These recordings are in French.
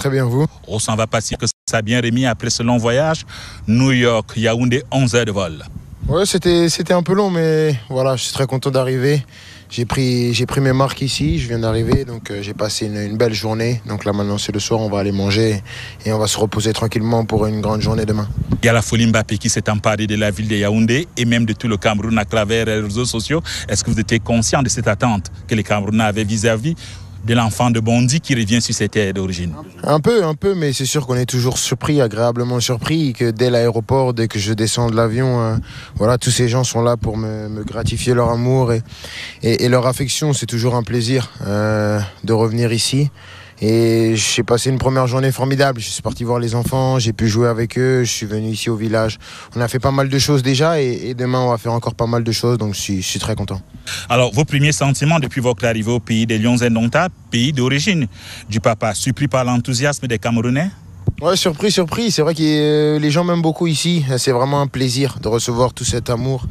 très bien, vous? On s'en va passer que ça a bien remis après ce long voyage. New York, Yaoundé, 11 heures de vol. Ouais, c'était un peu long, mais voilà, je suis très content d'arriver. J'ai pris mes marques ici, je viens d'arriver, donc j'ai passé une belle journée. Donc là maintenant c'est le soir, on va aller manger et on va se reposer tranquillement pour une grande journée demain. Il y a la folie Mbappé qui s'est emparée de la ville de Yaoundé et même de tout le Cameroun à travers les réseaux sociaux. Est-ce que vous étiez conscient de cette attente que les Camerounais avaient vis-à-vis de l'enfant de Bondy qui revient sur ses terres d'origine? Un peu, mais c'est sûr qu'on est toujours surpris, agréablement surpris, que dès l'aéroport, dès que je descends de l'avion, voilà, tous ces gens sont là pour me gratifier leur amour et leur affection. C'est toujours un plaisir de revenir ici. Et j'ai passé une première journée formidable. Je suis parti voir les enfants, j'ai pu jouer avec eux, je suis venu ici au village. On a fait pas mal de choses déjà et demain on va faire encore pas mal de choses, donc je suis très content. Alors, vos premiers sentiments depuis votre arrivée au pays des Lions indomptables, pays d'origine du papa, surpris par l'enthousiasme des Camerounais? Ouais, surpris. C'est vrai que les gens m'aiment beaucoup ici. C'est vraiment un plaisir de recevoir tout cet amour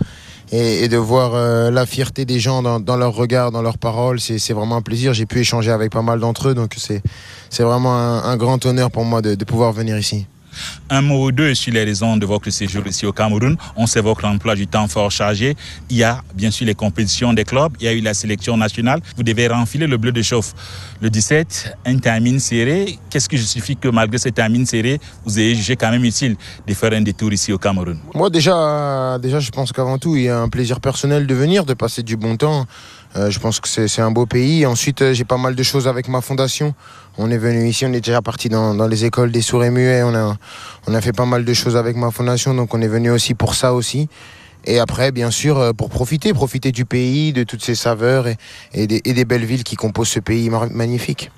et de voir la fierté des gens dans leurs regards, dans leurs paroles. C'est vraiment un plaisir. J'ai pu échanger avec pas mal d'entre eux, donc c'est vraiment un grand honneur pour moi de pouvoir venir ici. Un mot ou deux sur les raisons de votre séjour ici au Cameroun. On sait votre emploi du temps fort chargé. Il y a bien sûr les compétitions des clubs. Il y a eu la sélection nationale. Vous devez renfiler le bleu de chauffe. Le 17, un timing serré. Qu'est-ce qui justifie que malgré ce timing serré, vous ayez jugé quand même utile de faire un détour ici au Cameroun? Moi déjà je pense qu'avant tout, il y a un plaisir personnel de venir, de passer du bon temps. Je pense que c'est un beau pays. Ensuite, j'ai pas mal de choses avec ma fondation. On est venu ici, on est déjà parti dans les écoles des sourds et muets. On a fait pas mal de choses avec ma fondation, donc on est venu aussi pour ça aussi. Et après, bien sûr, pour profiter du pays, de toutes ses saveurs et des belles villes qui composent ce pays magnifique.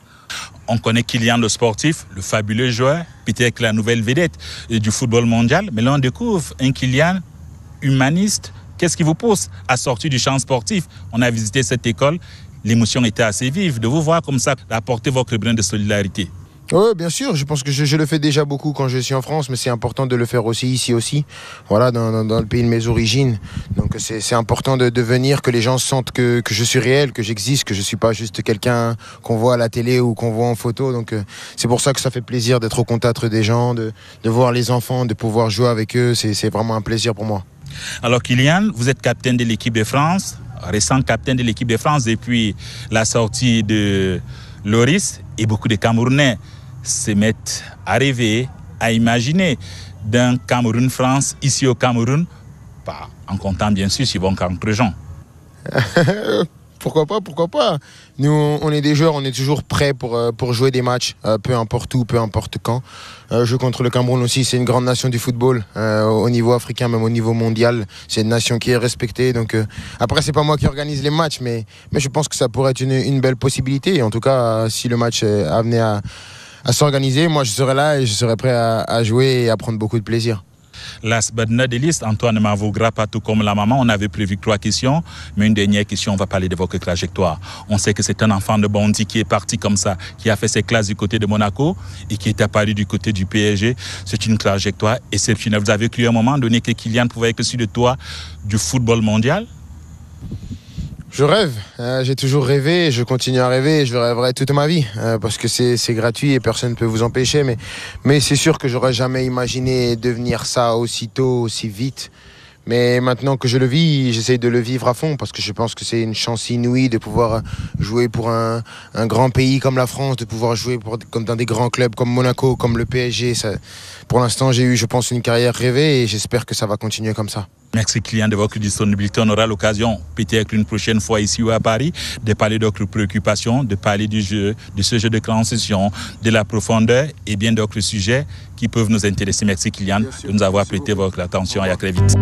On connaît Kylian le sportif, le fabuleux joueur, peut-être la nouvelle vedette du football mondial. Mais là, on découvre un Kylian humaniste. Qu'est-ce qui vous pousse à sortir du champ sportif? On a visité cette école, l'émotion était assez vive de vous voir comme ça, d'apporter votre brin de solidarité. Oui, bien sûr, je pense que je le fais déjà beaucoup quand je suis en France, mais c'est important de le faire aussi ici aussi, voilà, dans le pays de mes origines. Donc c'est important de venir, que les gens sentent que je suis réel, que j'existe, que je ne suis pas juste quelqu'un qu'on voit à la télé ou qu'on voit en photo. Donc c'est pour ça que ça fait plaisir d'être au contact des gens, de voir les enfants, de pouvoir jouer avec eux, c'est vraiment un plaisir pour moi. Alors Kylian, vous êtes capitaine de l'équipe de France, récent capitaine de l'équipe de France depuis la sortie de Loris, et beaucoup de Camerounais se mettent à rêver, à imaginer d'un Cameroun-France ici au Cameroun, pas en comptant bien sûr sur vos contre-gens. Pourquoi pas. Nous, on est des joueurs, on est toujours prêts pour jouer des matchs, peu importe où, peu importe quand. Jouer contre le Cameroun aussi, c'est une grande nation du football, au niveau africain, même au niveau mondial. C'est une nation qui est respectée. Donc, après, c'est pas moi qui organise les matchs, mais je pense que ça pourrait être une belle possibilité. En tout cas, si le match amené à s'organiser, moi, je serai là et je serai prêt à jouer et à prendre beaucoup de plaisir. Last but not least, Antoine Mavougra, pas tout comme la maman, on avait prévu 3 questions, mais une dernière question, on va parler de votre trajectoire. On sait que c'est un enfant de Bondy qui est parti comme ça, qui a fait ses classes du côté de Monaco et qui est apparu du côté du PSG. C'est une trajectoire exceptionnelle. Vous avez cru à un moment donné que Kylian pouvait être sur le toit du football mondial? Je rêve, j'ai toujours rêvé, je continue à rêver et je rêverai toute ma vie parce que c'est gratuit et personne ne peut vous empêcher. Mais c'est sûr que j'aurais jamais imaginé devenir ça aussitôt, aussi vite. Mais maintenant que je le vis, j'essaye de le vivre à fond parce que je pense que c'est une chance inouïe de pouvoir jouer pour un grand pays comme la France, de pouvoir jouer comme dans des grands clubs comme Monaco, comme le PSG. Pour l'instant, j'ai eu, je pense, une carrière rêvée et j'espère que ça va continuer comme ça. Merci Kylian de votre disponibilité. On aura l'occasion, peut-être une prochaine fois ici ou à Paris, de parler d'autres préoccupations, de parler du jeu, de ce jeu de transition, de la profondeur et bien d'autres sujets qui peuvent nous intéresser. Merci Kylian de nous avoir prêté votre attention et à très vite.